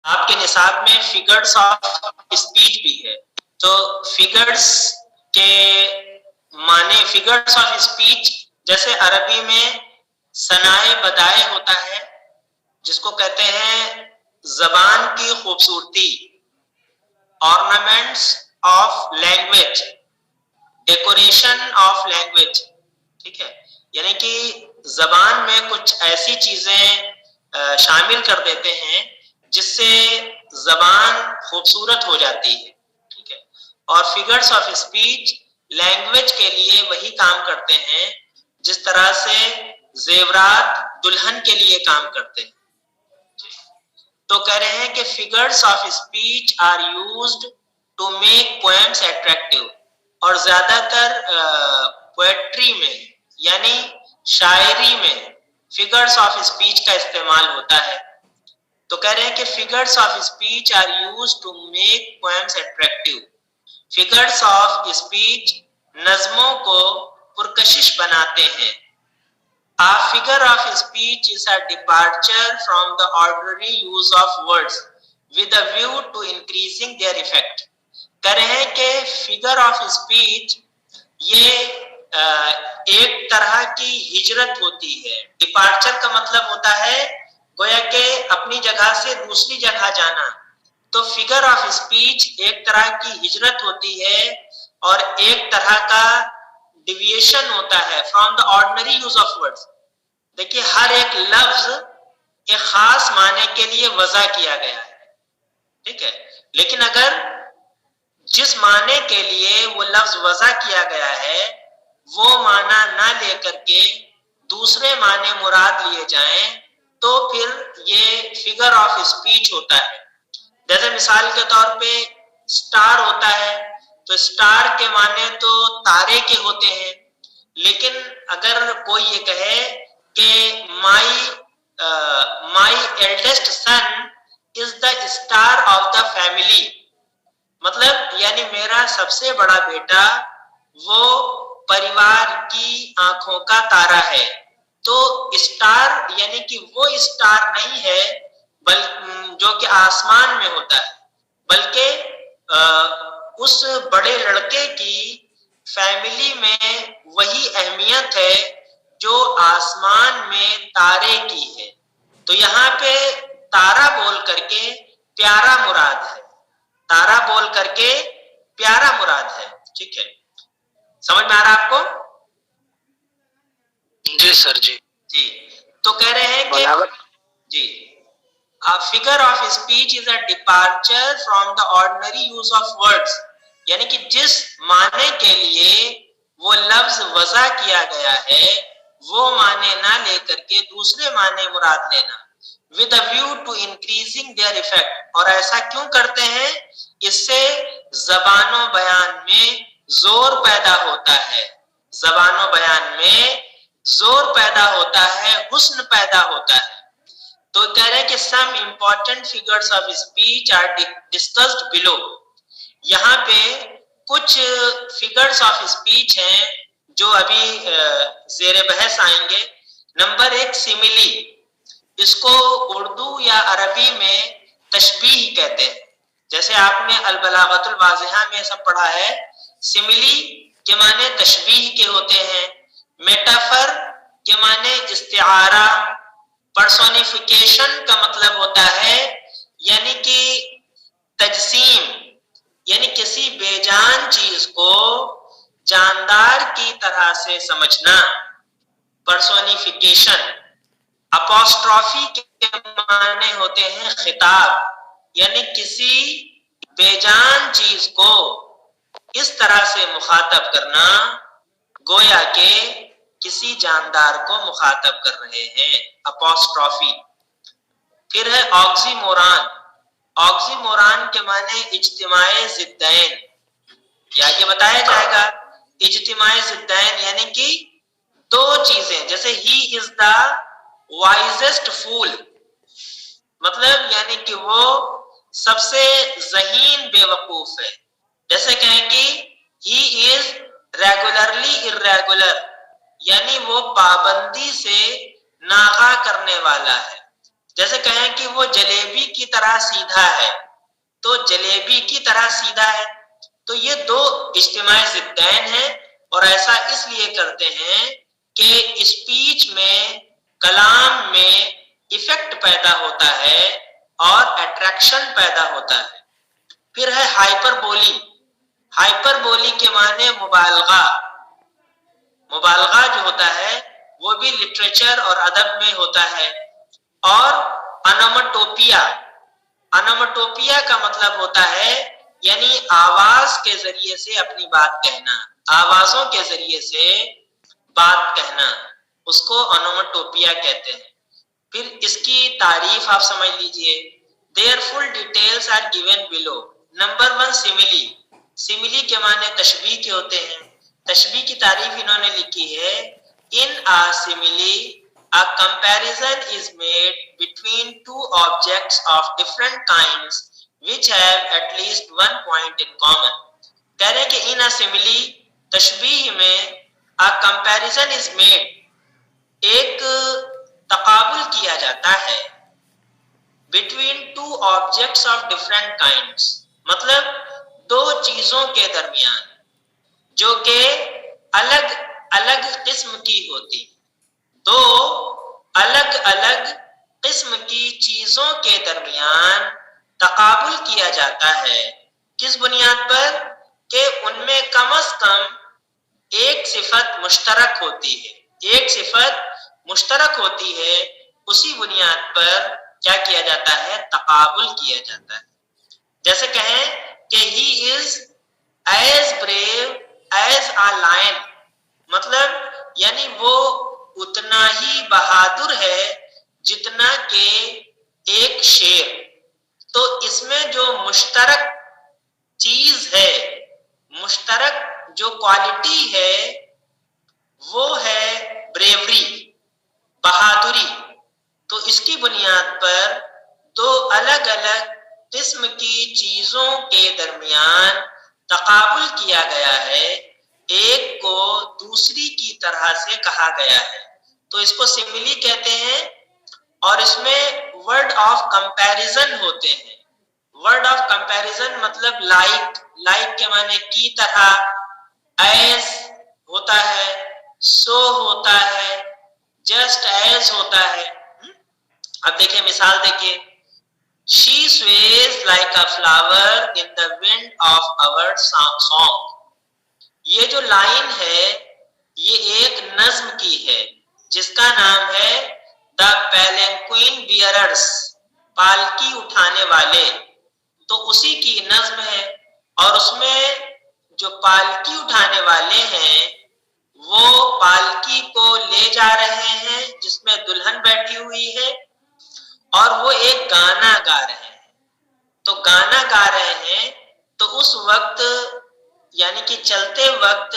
آپ کے نصاب میں فگرز آف اسپیچ بھی ہے، تو فگرز کے معنی، فگرز آف اسپیچ جیسے عربی میں ثنائے بدائے ہوتا ہے جس کو کہتے ہیں زبان کی خوبصورتی، ornaments of language, decoration of language, ٹھیک ہے، یعنی کہ زبان میں کچھ ایسی چیزیں شامل کر دیتے ہیں جس سے زبان خوبصورت ہو جاتی ہے، ٹھیک ہے، اور فگرز آف اسپیچ لینگویج کے لیے وہی کام کرتے ہیں جس طرح سے زیورات دلہن کے لیے کام کرتے ہیں۔ تو کہہ رہے ہیں کہ figures of speech are used to make poems attractive, اور زیادہ تر پوئٹری میں یعنی شاعری میں فگرز آف اسپیچ کا استعمال ہوتا ہے۔ تو کہہ رہے ہیں کہ figures of speech are used to make poems attractive, figures of speech نظموں کو پرکشش بناتے ہیں۔ A figure of speech is a departure from the ordinary use of words with a view to increasing their effect۔ کہہ رہے ہیں کہ figure of speech یہ ایک طرح کی ہجرت ہوتی ہے۔ ڈپارچر کا مطلب ہوتا ہے گویا کہ اپنی جگہ سے دوسری جگہ جانا، تو فگر آف اسپیچ ایک طرح کی ہجرت ہوتی ہے اور ایک طرح کا ڈیویشن ہوتا ہے from the ordinary use of words. دیکھیے ہر ایک لفظ ایک خاص معنی کے لیے وضع کیا گیا ہے، ٹھیک ہے، لیکن اگر جس معنی کے لیے وہ لفظ وضع کیا گیا ہے وہ معنی نہ لے کر کے دوسرے معنی مراد لیے جائیں تو پھر یہ فگر آف اسپیچ ہوتا ہے۔ جیسے مثال کے طور پہ سٹار ہوتا ہے، تو سٹار کے معنی تو تارے کے ہوتے ہیں، لیکن اگر کوئی یہ کہے کہ my eldest son is the star of the family, مطلب یعنی میرا سب سے بڑا بیٹا وہ پریوار کی آنکھوں کا تارا ہے، تو اسٹار یعنی کہ وہ اسٹار نہیں ہے جو کہ آسمان میں ہوتا ہے، بلکہ اس بڑے لڑکے کی فیملی میں وہی اہمیت ہے جو آسمان میں تارے کی ہے۔ تو یہاں پہ تارا بول کر کے پیارا مراد ہے، تارا بول کر کے پیارا مراد ہے، ٹھیک ہے، سمجھ میں آ رہا آپ کو؟ جی سر جی تو کہہ رہے ہیں کہ جی A figure of speech is a departure from the ordinary use of words، یعنی کہ جس معنی کے لیے وہ لفظ وضع کیا گیا ہے وہ معنی نہ لے کر کے دوسرے معنی مراد لینا، with a view to increasing their effect، اور ایسا کیوں کرتے ہیں؟ اس سے زبان و بیان میں زور پیدا ہوتا ہے، زبان و بیان میں زور پیدا ہوتا ہے، حسن پیدا ہوتا ہے۔ تو کہہ رہے ہیں کہ some important figures of speech are discussed below، یہاں پہ کچھ figures of speech ہیں جو ابھی زیر بحث آئیں گے۔ نمبر 1 سیملی، اس کو اردو یا عربی میں تشبیہ کہتے ہیں، جیسے آپ نے البلاغۃ الواضحہ میں سب پڑھا ہے، سیملی کے معنی تشبیہ کے ہوتے ہیں، میٹافر کے معنی استعارہ، پرسونیفیکیشن کا مطلب ہوتا ہے یعنی کہ تجسیم، یعنی کسی بے جان چیز کو جاندار کی طرح سے سمجھنا، پرسونیفیکیشن۔ اپوسٹرافی کے معنی ہوتے ہیں خطاب، یعنی کسی بے جان چیز کو اس طرح سے مخاطب کرنا گویا کہ کسی جاندار کو مخاطب کر رہے ہیں، اپوسٹرافی۔ پھر ہے آگزی موران، آگزی موران کے معنی اجتماع ضدین، یا یہ بتایا جائے گا اجتماع ضدین یعنی کہ دو چیزیں، جیسے ہی از دا وائزسٹ فول، مطلب یعنی کہ وہ سب سے ذہین بے وقوف ہے، جیسے کہیں کہ ہی از ریگولرلی irregular، یعنی وہ پابندی سے ناغہ کرنے والا ہے۔ جیسے کہیں کہ وہ جلیبی کی طرح سیدھا ہے، تو جلیبی کی طرح سیدھا ہے، تو یہ دو اجتماعی ضدین ہیں، اور ایسا اس لیے کرتے ہیں کہ اسپیچ میں، کلام میں ایفیکٹ پیدا ہوتا ہے اور اٹریکشن پیدا ہوتا ہے۔ پھر ہے ہائپر بولی۔ ہائپر بولی کے معنی مبالغہ۔ مبالغہ جو ہوتا ہے وہ بھی لٹریچر اور ادب میں ہوتا ہے۔ اور انومٹوپیا۔ انومٹوپیا کا مطلب ہوتا ہے یعنی آواز کے ذریعے سے اپنی بات کہنا، آوازوں کے ذریعے سے بات کہنا، اس کو انومٹوپیا کہتے ہیں۔ پھر اس کی تعریف آپ سمجھ لیجئے۔ Their full details are given below. Number 1 سیملی۔ سیملی کے معنی تشبیہ کے ہوتے ہیں۔ تشبیہ کی تعریف انہوں نے لکھی ہے، In a simile, a comparison is made between two objects of different kinds which have at least one point in common. کہہ رہے ہیں کہ in a simile، تشبیہ میں a comparison is made، ایک تقابل کیا جاتا ہے between two objects of different kinds، مطلب دو چیزوں کے درمیان جو کہ الگ الگ قسم کی ہوتی، دو الگ الگ قسم کی چیزوں کے درمیان تقابل کیا جاتا ہے۔ کس بنیاد پر؟ کہ ان میں کم از کم ایک صفت مشترک ہوتی ہے، ایک صفت مشترک ہوتی ہے، اسی بنیاد پر کیا کیا جاتا ہے؟ تقابل کیا جاتا ہے۔ جیسے کہیں کہ he is as brave as a lion، مطلب یعنی وہ اتنا ہی بہادر ہے جتنا کہ ایک شیر۔ تو اس میں جو مشترک چیز ہے، مشترک جو کوالٹی ہے، وہ ہے بریوری، بہادری۔ تو اس کی بنیاد پر دو الگ الگ قسم کی چیزوں کے درمیان تقابل کیا گیا ہے، ایک کو دوسری کی طرح سے کہا گیا ہے، تو اس کو سیملی کہتے ہیں۔ اور اس میں ورڈ آف کمپیریزن ہوتے ہیں۔ ورڈ آف کمپیریزن مطلب لائک، لائک کے معنی کی طرح، ایز ہوتا ہے، سو ہوتا ہے، جسٹ ایز ہوتا ہے۔ اب دیکھیں مثال دیکھیں، She sways like a flower in the wind of our song۔ یہ جو لائن ہے یہ ایک نظم کی ہے جس کا نام ہے The Palanquin Bearers، پالکی اٹھانے والے، تو اسی کی نظم ہے۔ اور اس میں جو پالکی اٹھانے والے ہیں وہ پالکی کو لے جا رہے ہیں جس میں دلہن بیٹھی ہوئی ہے، اور وہ ایک گانا گا رہے ہیں۔ تو گانا گا رہے ہیں تو اس وقت یعنی کہ چلتے وقت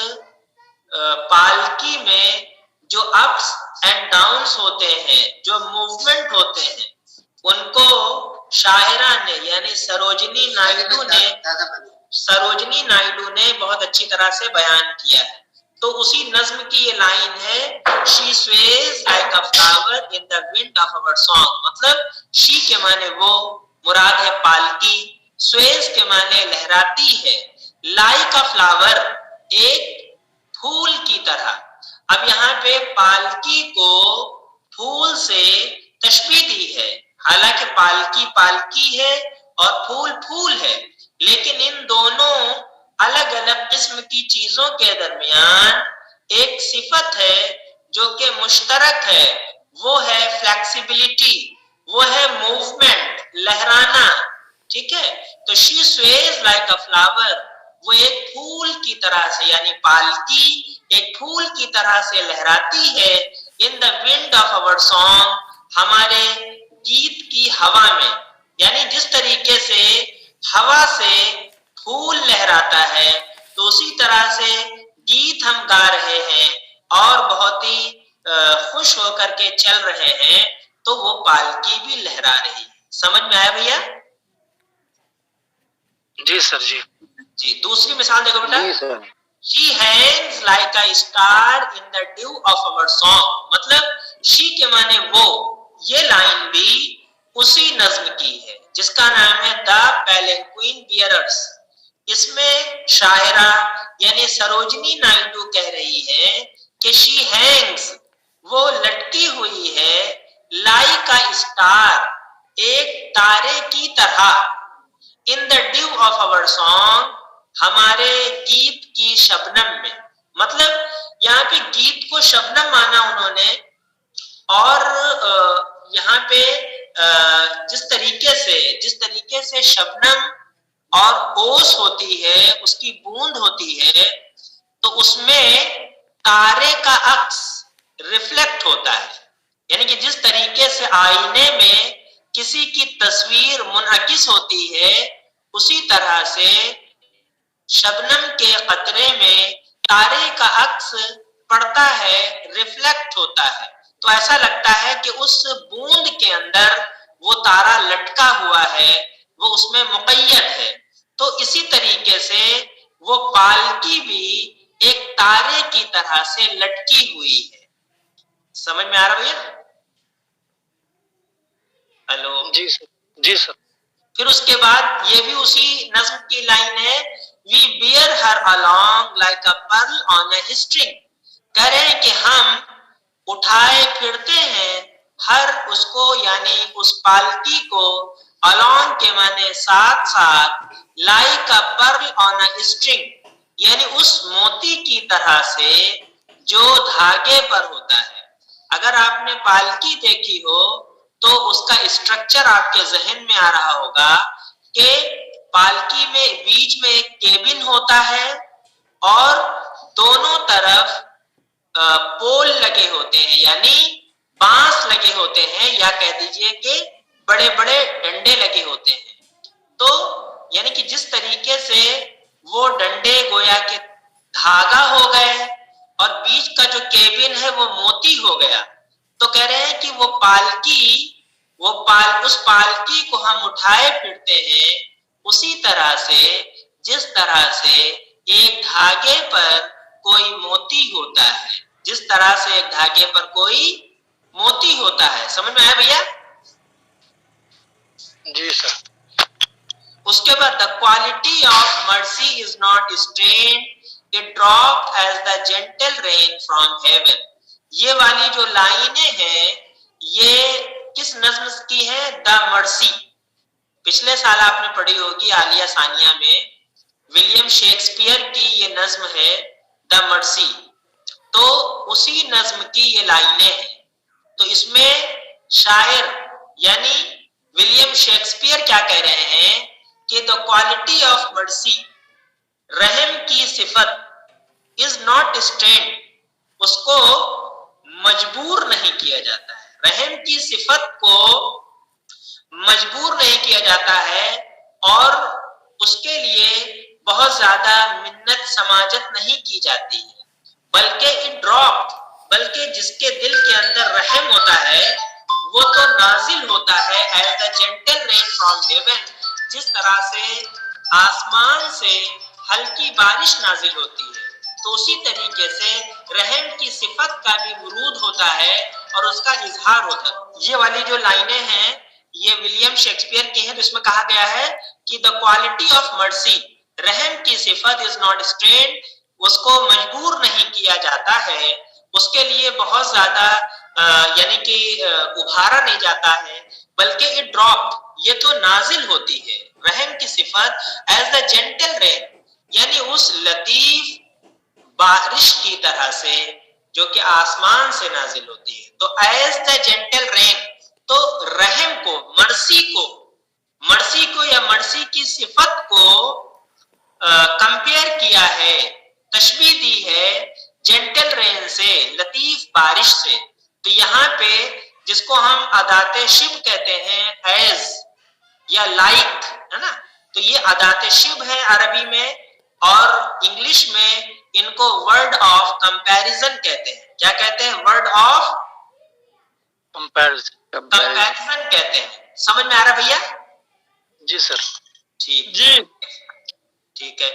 پالکی میں جو اپس اینڈ ڈاؤنس ہوتے ہیں، جو موومنٹ ہوتے ہیں، ان کو شاعرہ نے یعنی سروجنی نائڈو نے بہت اچھی طرح سے بیان کیا ہے۔ تو اسی نظم کی یہ لائن ہے She sways like a flower in the wind of our song، مطلب she کے معنی وہ، مراد ہے پالکی، sways کے معنی لہراتی ہے، like a flower ایک پھول کی طرح۔ اب یہاں پہ پالکی کو پھول سے تشبیہ دی ہے، حالانکہ پالکی پالکی ہے اور پھول پھول ہے، لیکن ان دونوں الگ الگ قسم کی چیزوں کے درمیان ایک صفت ہے جو کہ مشترک ہے، وہ ہے فلیکسیبلٹی، وہ ہے موومنٹ، لہرانا، ٹھیک ہے۔ تو she sways like a flower، وہ ایک پھول کی طرح سے یعنی پالکی ایک پھول کی طرح سے لہراتی ہے in the wind of our song، ہمارے گیت کی ہوا میں، یعنی جس طریقے سے ہوا سے پھول لہراتا ہے تو اسی طرح سے گیت ہم گا رہے ہیں اور بہت ہی خوش ہو کر کے چل رہے ہیں، تو وہ پالکی بھی لہرا رہی ہے۔ سمجھ میں آیا بھیا؟ جی سر جی۔ جی دوسری مثال دیکھو بیٹا، جی سر۔ She hangs like a star in the dew of our song، مطلب she کے معنی وہ، یہ لائن بھی اسی نظم کی ہے جس کا نام ہے دا پیلنکوئن بیئررز. اس میں شاعرہ یعنی سروجنی نائڈو کہہ رہی ہے کہ شی ہینگز، وہ لٹکی ہوئی ہے، لائک اے اسٹار، ایک تارے کی طرح، ان دا ڈیو آف آور سانگ، ہمارے گیت کی شبنم میں. مطلب یہاں پہ گیت کو شبنم مانا انہوں نے، اور یہاں پہ جس طریقے سے شبنم اور اوس ہوتی ہے، اس کی بوند ہوتی ہے، تو اس میں تارے کا عکس ریفلیکٹ ہوتا ہے. یعنی کہ جس طریقے سے آئینے میں کسی کی تصویر منعکس ہوتی ہے، اسی طرح سے شبنم کے قطرے میں تارے کا عکس پڑتا ہے، ریفلیکٹ ہوتا ہے. تو ایسا لگتا ہے کہ اس بوند کے اندر وہ تارا لٹکا ہوا ہے، وہ اس میں مقید ہے. تو اسی طریقے سے وہ پالکی بھی ایک تارے کی طرح سے لٹکی ہوئی ہے. سمجھ میں آ رہا بھیا؟ ہلو جی سر. جی سر. پھر اس کے بعد یہ بھی اسی نظم کی لائن ہے، we bear her along like a pearl on a string. کہہ رہے ہیں کہ ہم اٹھائے پھرتے ہیں ہر اس کو، یعنی اس پالکی کو، along کے معنی ساتھ ساتھ، like a pearl on a string، یعنی اس موتی کی طرح سے جو دھاگے پر ہوتا ہے. اگر آپ نے پالکی دیکھی ہو تو اس کا اسٹرکچر آپ کے ذہن میں آ رہا ہوگا کہ پالکی میں بیچ میں ایک کیبن ہوتا ہے اور دونوں طرف پول لگے ہوتے ہیں، یعنی بانس لگے ہوتے ہیں، یا کہہ دیجئے کہ بڑے بڑے ڈنڈے لگے ہوتے ہیں. تو یعنی کہ جس طریقے سے وہ ڈنڈے گویا کہ دھاگا ہو گئے اور بیچ کا جو کیبن ہے وہ موتی ہو گیا، تو کہہ رہے ہیں کہ وہ اس پالکی کو ہم اٹھائے پھرتے ہیں اسی طرح سے جس طرح سے ایک دھاگے پر کوئی موتی ہوتا ہے، جس طرح سے ایک دھاگے پر کوئی موتی ہوتا ہے. سمجھ میں آیا بھیا؟ جی سر. اس کے بعد the quality of mercy is not strained, it dropped as the gentle rain from heaven. یہ والی جو لائنیں ہیں یہ کس نظم کی ہیں؟ دا مرسی. پچھلے سال آپ نے پڑھی ہوگی عالیہ ثانیہ میں، ولیم شیکسپیئر کی یہ نظم ہے دا مرسی. تو اسی نظم کی یہ لائنیں ہیں. تو اس میں شاعر یعنی ولیم شیکسپیئر کیا کہہ رہے ہیں کہ the quality of mercy، رحم کی صفت، is not strained، اس کو مجبور نہیں کیا جاتا ہے. رحم کی صفت کو مجبور نہیں کیا جاتا ہے اور اس کے لیے بہت زیادہ منت سماجت نہیں کی جاتی ہے، بلکہ جس کے دل کے اندر رحم ہوتا ہے وہ تو نازل ہوتا ہے as the gentle rain from heaven، جس طرح سے آسمان سے ہلکی بارش نازل ہوتی ہے، تو اسی طریقے سے رحم کی صفت کا بھی ورود ہوتا ہے اور اس کا اظہار ہوتا ہے. یہ والی جو لائنیں ہیں یہ ولیم شیکسپیئر کی ہیں. تو اس میں کہا گیا ہے کہ the quality of mercy، رحم کی صفت is not strained، اس کو مجبور نہیں کیا جاتا ہے، اس کے لیے بہت زیادہ یعنی کہ ابھارا نہیں جاتا ہے، بلکہ it dropped، یہ تو نازل ہوتی ہے رحم کی صفت as the gentle rain، یعنی اس لطیف بارش کی طرح سے جو کہ آسمان سے نازل ہوتی ہے. تو as the gentle rain، تو رحم کو، مرسی کو یا مرسی کی صفت کو کمپیئر کیا ہے، تشبیہ دی ہے جنٹل رین سے، لطیف بارش سے. تو یہاں پہ جس کو ہم ادات شبہ کہتے ہیں، ایز یا لائک، ہے نا، تو یہ ادات شبہ ہے عربی میں، اور انگلش میں ان کو ورڈ آف کمپیریزن کہتے ہیں. کیا کہتے ہیں؟ ورڈ آف کمپیریزن کہتے ہیں. سمجھ میں آ رہا بھیا؟ جی سر. ٹھیک جی ٹھیک ہے.